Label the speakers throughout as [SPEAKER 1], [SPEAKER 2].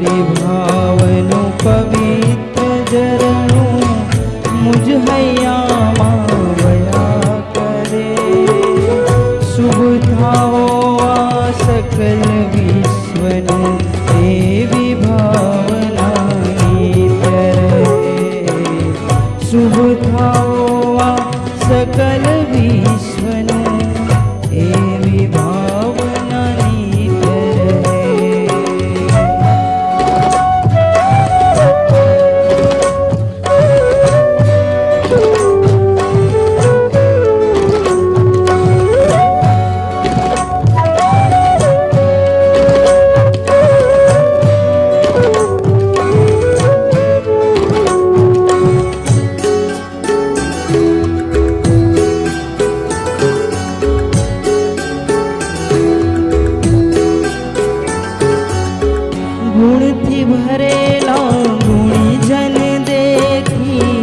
[SPEAKER 1] ત્રિભાવનું પવિત્ર ઝરણું મુજ હૈયામાં વયા કરે. શુભ થાઓ આ સકલ વિશ્વનું એવી ભાવનાની રહે. શુભ થાઓ આ સકલ વિશ્વનું એવી ભાવનાની રહે. ગુણથી ભરેલા ગુણીજન દેખી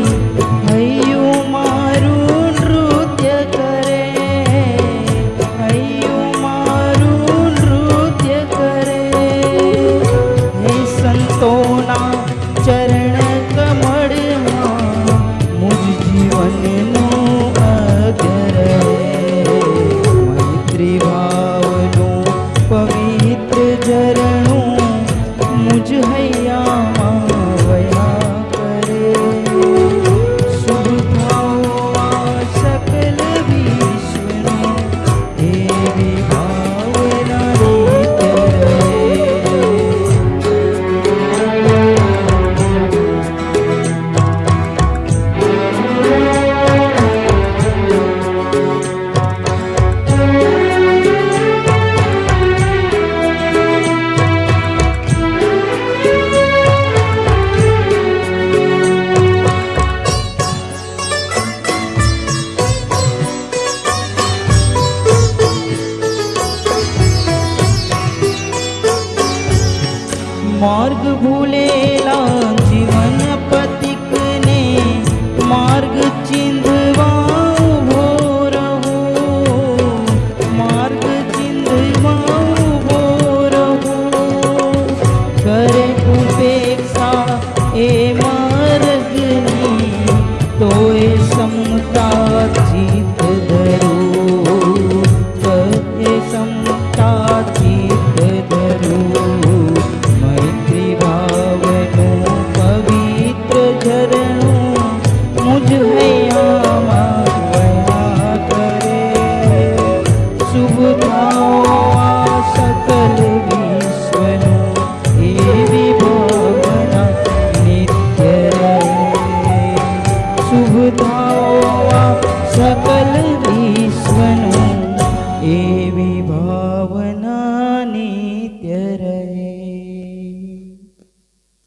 [SPEAKER 1] હૈયું મારું નૃત્ય કરે. હૈયું મારું નૃત્ય કરે. હે સંતોના ચરણ કમળમાં મુજ જીવનનું અગર. મૈત્રી ભાવનું પવિત્ર ઝરણું મુજ હૈયામાં વયા કરે. શુભ થાઓ આ સકલ વિશ્વનું એવી ભાવનાની રહે. માર્ગ ભૂલેલા જીવન પથિકને માર્ગ